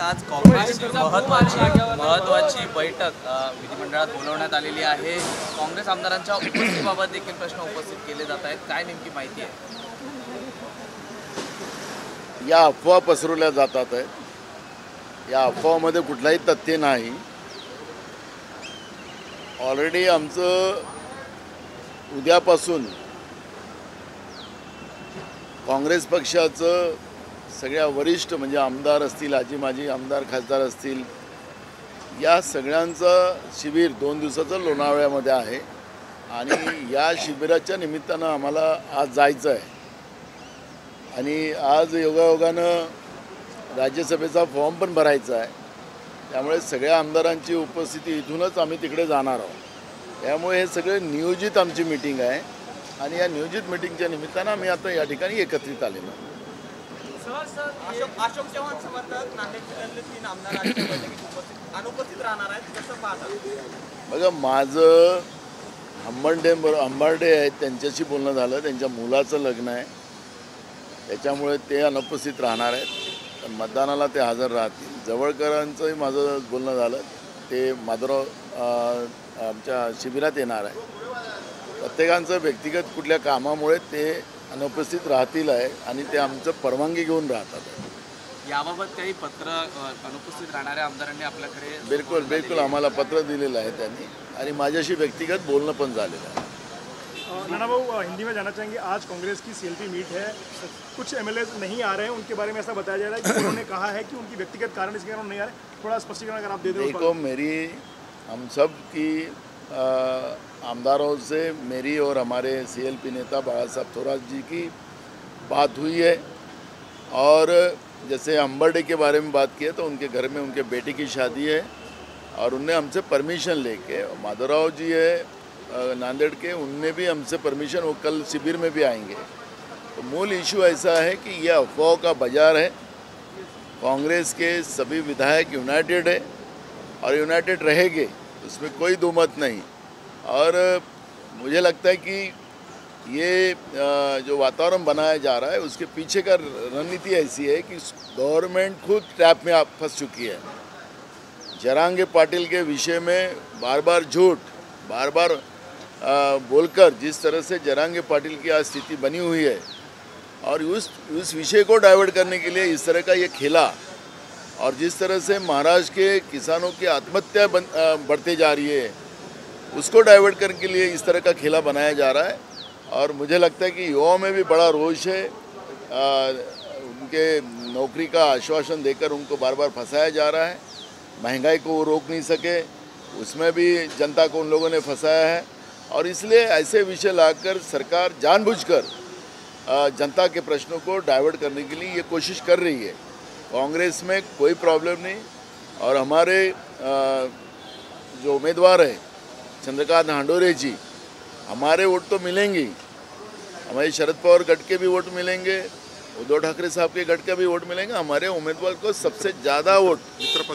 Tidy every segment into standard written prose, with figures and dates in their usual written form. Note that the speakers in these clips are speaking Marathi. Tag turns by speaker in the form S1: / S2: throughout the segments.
S1: आज काँग्रेसची महत्त्वाची बैठक विधिमंडळात बोलवण्यात आलेली आहे। काँग्रेस आमदारांच्या उपस्थितीबाबत देखील प्रश्न उपस्थित केले जात आहेत। काय नेमकी माहिती आहे?
S2: या अफवा पसरवल्या जातात आहेत। या अफवामध्ये कुठलाही तथ्य नाही। ऑलरेडी आमचं उद्यापासून काँग्रेस पक्षाचं सगळ्या वरिष्ठ म्हणजे आमदार असतील, आजी माजी आमदार खासदार असतील, या सगळ्यांचं शिबिर 2 दिवसाचं लोणावळ्यामध्ये आहे आणि या शिबिराच्या निमित्तानं आम्हाला आज जायचं आहे आणि आज योगायोगानं राज्यसभेचा फॉर्म पण भरायचा आहे। त्यामुळे सगळ्या आमदारांची उपस्थिती इथूनच आम्ही तिकडे जाणार आहोत। त्यामुळे हे सगळे नियोजित आमची मीटिंग आहे आणि या नियोजित मीटिंगच्या निमित्तानं आम्ही आता या ठिकाणी एकत्रित आलेलो आहोत।
S3: अशोक चव्हाण समर्थक नांदेड जिल्ह्यातले 3 आमदार आजच्या बैठकीत अनुपस्थित राहणार आहेत, कसं पाहता?
S2: बघा, माझं अंबार्डे आहेत त्यांच्याशी बोलणं झालं। त्यांच्या मुलाचं लग्न आहे, त्याच्यामुळे ते अनुपस्थित राहणार आहेत। मतदानाला ते हजर राहतील। जवळकरांचंही माझं बोलणं झालं, ते माधवराव आमच्या शिबिरात येणार आहे। प्रत्येकांचं व्यक्तिगत कुठल्या कामामुळे ते अनुपस्थित राहतील आहे आणि ते आमचं परवानगी घेऊन राहतात।
S1: याबाबत काही पत्र अनुपस्थित राहणाऱ्या आमदारांनी आपल्याकडे
S2: बिल्कुल आम्हाला पत्र दिलेलं आहे त्यांनी आणि माझ्याशी व्यक्तिगत बोलणं पण झालेलं आहे।
S4: नाना भाऊ, हिंदी में जाना चाहेंगे, आज कांग्रेस की सीएलपी मीट है, कुछ एमएलए नहीं आ रहे हैं, उनके बारे में ऐसा बताया जा रहा है कि उन्होंने कहा है कि उनकी व्यक्तिगत कारण इसके कारण नहीं आ रहे। थोड़ा स्पष्टीकरण अगर आप दे दें।
S2: देखो, हम सब की आमदारों से मेरी और हमारे सीएलपी नेता बाला साहब थोराट जी की बात हुई है और जैसे अंबार्डे के बारे में बात की है तो उनके घर में उनके बेटी की शादी है और उनने हमसे परमिशन लेके, माधवराव जी है नांदेड़ के, उनने भी हमसे परमिशन, वो कल शिविर में भी आएंगे। तो मूल इशू ऐसा है कि यह अफवाह का बाजार है। कांग्रेस के सभी विधायक यूनाइटेड है और यूनाइटेड रहेंगे, उसमें कोई दो मत नहीं। और मुझे लगता है कि ये जो वातावरण बनाया जा रहा है उसके पीछे का रणनीति ऐसी है कि गवर्नमेंट खुद ट्रैप में फंस चुकी है। जरांगे पाटिल के विषय में बार बार झूठ, बार बार बोलकर जिस तरह से जरांगे पाटिल की आज स्थिति बनी हुई है और उस विषय को डाइवर्ट करने के लिए इस तरह का ये खेला, और जिस तरह से महाराष्ट्र के किसानों की आत्महत्या बढ़ते जा रही है उसको डाइवर्ट करने के लिए इस तरह का खेला बनाया जा रहा है। और मुझे लगता है कि युवाओं में भी बड़ा रोष है। उनके नौकरी का आश्वासन देकर उनको बार बार फंसाया जा रहा है। महंगाई को वो रोक नहीं सके, उसमें भी जनता को उन लोगों ने फंसाया है और इसलिए ऐसे विषय लाकर सरकार जानबूझकर जनता के प्रश्नों को डाइवर्ट करने के लिए ये कोशिश कर रही है। कांग्रेस में कोई प्रॉब्लम नहीं और हमारे जो उम्मीदवार है चंद्रकांत हांडोरे जी, हमारे वोट तो मिलेंगे, हमारे शरद पवार गढ़ के भी वोट मिलेंगे, उद्धव ठाकरे साहब के गढ़ के भी वोट मिलेंगे। हमारे उम्मीदवार को सबसे ज़्यादा वोट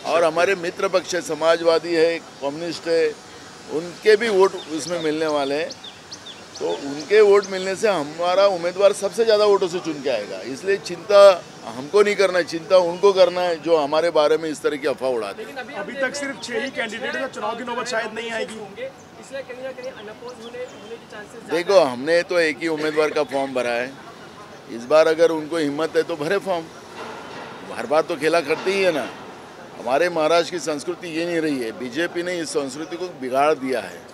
S2: और हमारे मित्र पक्ष है, समाजवादी है, कम्युनिस्ट है, उनके भी वोट उसमें मिलने वाले हैं। तो उनके वोट मिलने से हमारा उम्मीदवार सबसे ज़्यादा वोटों से चुन के आएगा। इसलिए चिंता हमको नहीं करना है, चिंता उनको करना है जो हमारे बारे में इस तरह की अफवाह उड़ाते हैं।
S4: अभी तक सिर्फ 6 ही कैंडिडेट है, चुनाव की नौबत शायद नहीं आएगी,
S3: इसलिए कहीं ना कहीं अनअपोज होने के चांसेस।
S2: देखो, हमने तो एक ही उम्मीदवार का फॉर्म भरा है। इस बार अगर उनको हिम्मत है तो भरे फॉर्म। हर बार तो खेला करते ही है ना। हमारे महाराष्ट्र की संस्कृति ये नहीं रही है। बीजेपी ने इस संस्कृति को बिगाड़ दिया है।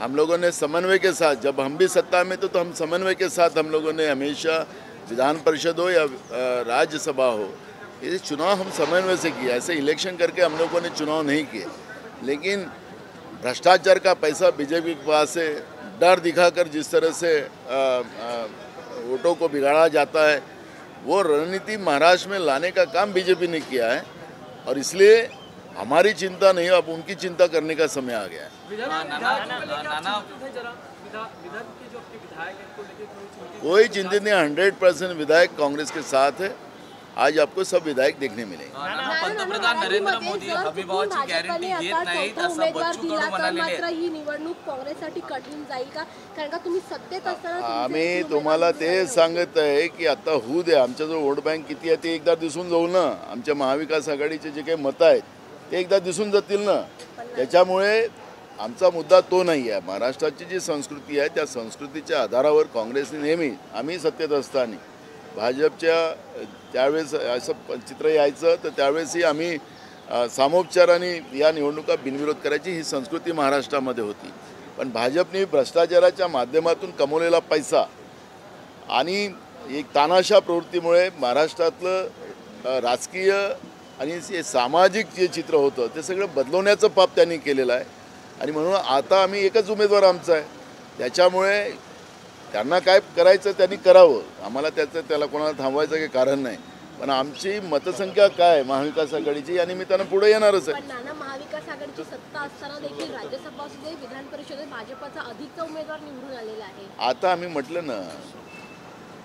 S2: हम लोगों ने समन्वय के साथ, जब हम भी सत्ता में तो हम समन्वय के साथ हम लोगों ने हमेशा विधान परिषद हो या राज्यसभा हो, ये चुनाव हम समन्वय से किया। ऐसे इलेक्शन करके हम लोगों ने चुनाव नहीं किए। लेकिन भ्रष्टाचार का पैसा बीजेपी के पास है, डर दिखाकर जिस तरह से वोटों को बिगाड़ा जाता है, वो रणनीति महाराष्ट्र में लाने का काम बीजेपी ने किया है और इसलिए हमारी चिंता नहीं, अब उनकी चिंता करने का समय आ गया है। कोई चिंतित नहीं, 100% विधायक कांग्रेस के साथ है। आज आपको सब विधायक देखने मिलेंगे।
S1: पंतप्रधान नरेंद्र मोदी हमीभावाची गॅरंटी घेत नाहीत असं बच्चू कडू म्हणालेले आहेत।
S5: ही निवडणूक काँग्रेससाठी कठीण जाईल का? कारण का तुम्ही सत्तेत असताना
S2: आम्ही तुम्हाला ते सांगत आहे की आता होऊ द्या, आमचा जो वोट बँक किती आहे ते एकदा दिसून जाऊ ना, आमच्या महाविकास आघाडीचे जे काही मतं आहेत ते एकदा दिसून जातील ना। त्याच्यामुळे आमचा मुद्दा तो नाही आहे। महाराष्ट्राची जी संस्कृती आहे त्या संस्कृतीच्या आधारावर काँग्रेसने नेहमी, आम्ही सत्तेत असताना भाजपच्या त्यावेळेस असं चित्र यायचं तर त्यावेळेसही आम्ही सामोपचाराने या निवडणुका बिनविरोध करायची ही संस्कृती महाराष्ट्रामध्ये होती। पण भाजपने भ्रष्टाचाराच्या माध्यमातून कमवलेला पैसा आणि एक तानाशा प्रवृत्तीमुळे महाराष्ट्रातलं राजकीय आणि सामाजिक जे चित्र होतं ते सगळं बदलवण्याचं पाप त्यांनी केलेलं आहे। आणि म्हणून आता आम्ही एकच उमेदवार आमचा आहे, त्याच्यामुळे त्यांना काय करायचं त्यांनी करावं, आम्हाला त्याला कोणाला थांबवायचं काही कारण नाही। पण आमची मतसंख्या काय महाविकास आघाडीची या निमित्तानं पुढे येणारच आहे।
S5: पण नाना, महाविकास आघाडीची सत्ता असताना देखील राज्यसभा असू दे विधान परिषदेत भाजपचा अधिकचा उमेदवार निवडून आलेला आहे।
S2: आता आम्ही म्हटलं ना,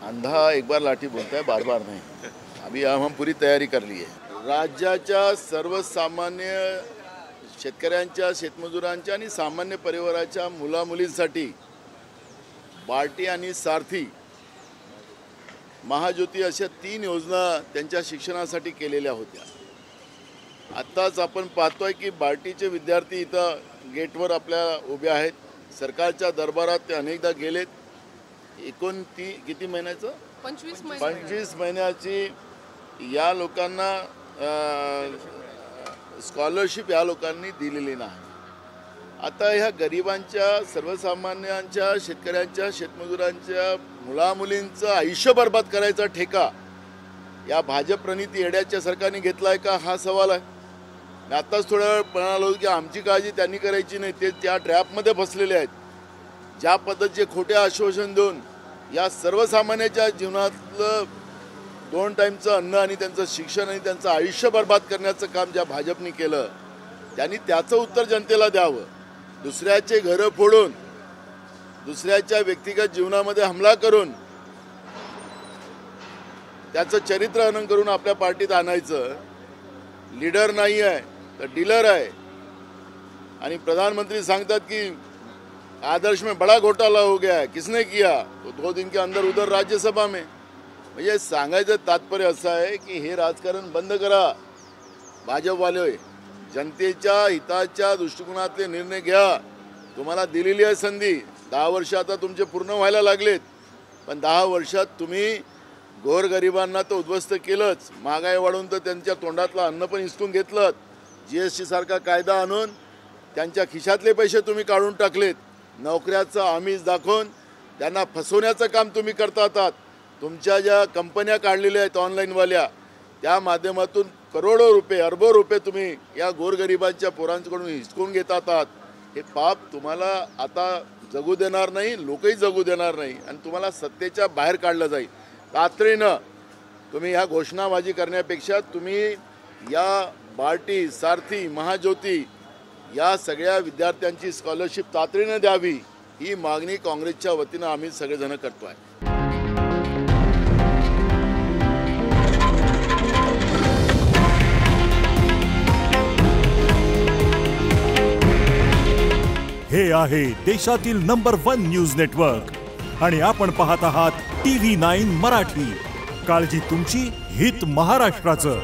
S2: अंधा एक बार लाठी बोलता है बार बार नहीं। अभी हम पूरी तयारी कर ली है। राज्याच्या सर्वसामान्य शेतकऱ्यांच्या, शेतमजुरांच्या आणि सामान्य परिवाराच्या मुलामुलींसाठी बार्टी आणि सारथी, महाज्योती अशा 3 योजना त्यांच्या शिक्षणासाठी केलेल्या होत्या। आत्ताच आपण पाहतोय की बार्टीचे विद्यार्थी इथं गेटवर आपल्या उभे आहेत, सरकारच्या दरबारात ते अनेकदा गेलेत। किती महिन्याचं 25 महिन्याची या लोकांना स्कॉलरशिप या लोकांनी दिलेली नाही। आता ह्या गरिबांच्या, सर्वसामान्यांच्या, शेतकऱ्यांच्या, शेतमजुरांच्या मुलामुलींचं आयुष्य बर्बाद करायचा ठेका या भाजप प्रणित येड्याच्या सरकारने घेतला आहे का हा सवाल आहे। मी आत्ताच थोड्या वेळ म्हणालो की आमची काळजी त्यांनी करायची नाही, ते त्या ट्रॅपमध्ये फसलेले आहेत। ज्या पद्धतीचे खोटे आश्वासन देऊन या सर्वसामान्यांच्या जीवनातलं 2 टाईमचं अन्न आणि त्यांचं शिक्षण आणि त्यांचं आयुष्य बर्बाद करण्याचं काम ज्या भाजपने केलं त्यांनी त्याचं उत्तर जनतेला द्यावं। दुसऱ्याचे घरं फोडून, दुसऱ्याच्या व्यक्तिगत जीवनामध्ये हमला करून, त्याचं चरित्र हनन करून आपल्या पार्टीत आणायचं। लीडर नाही आहे तर डीलर आहे। आणि प्रधानमंत्री सांगतात की आदर्श में बड़ा घोटाला हो गया है, किसने किया? तो 2 दिन के अंदर उधर राज्यसभा में। म्हणजे सांगायचं तात्पर्य असं आहे की हे राजकारण बंद करा। भाजपवाले जनतेच्या हिताच्या दृष्टिकोनातले निर्णय घ्या। तुम्हाला दिलेली आहे संधी, 10 वर्ष आता तुमचे पूर्ण व्हायला लागलेत, पण 10 वर्षात तुम्ही गोरगरिबांना तर उद्ध्वस्त केलंच, महागाई वाढवून तर त्यांच्या तोंडातलं अन्न पण हिसकून घेतलं, GST सारखा कायदा आणून त्यांच्या खिशातले पैसे तुम्ही काढून टाकलेत, नोकऱ्याचं आमिष दाखवून त्यांना फसवण्याचं काम तुम्ही करतात। तुमच्या ज्या कंपन्या काढलेल्या आहेत ऑनलाईनवाल्या त्या माध्यमातून करोडो रुपये, अरबो रुपये तुम्ही या गोरगरिबांच्या पोरांकडून हिसकून घेतात। हे पाप तुम्हाला आता जगू देणार नाही, लोकही जगू देणार नाही आणि तुम्हाला सत्तेच्या बाहेर काढलं जाईल। तातडीनं तुम्ही ह्या घोषणाबाजी करण्यापेक्षा तुम्ही या बार्टी, सारथी, महाज्योती या सगळ्या विद्यार्थ्यांची स्कॉलरशिप तातडीनं द्यावी ही मागणी काँग्रेसच्या वतीनं आम्ही सगळेजण करतो आहे।
S6: हे आहे देशातील नंबर 1 न्यूज नेटवर्क आणि आपण पाहत आहात TV9 मराठी। काळजी तुमची, हित महाराष्ट्राचं।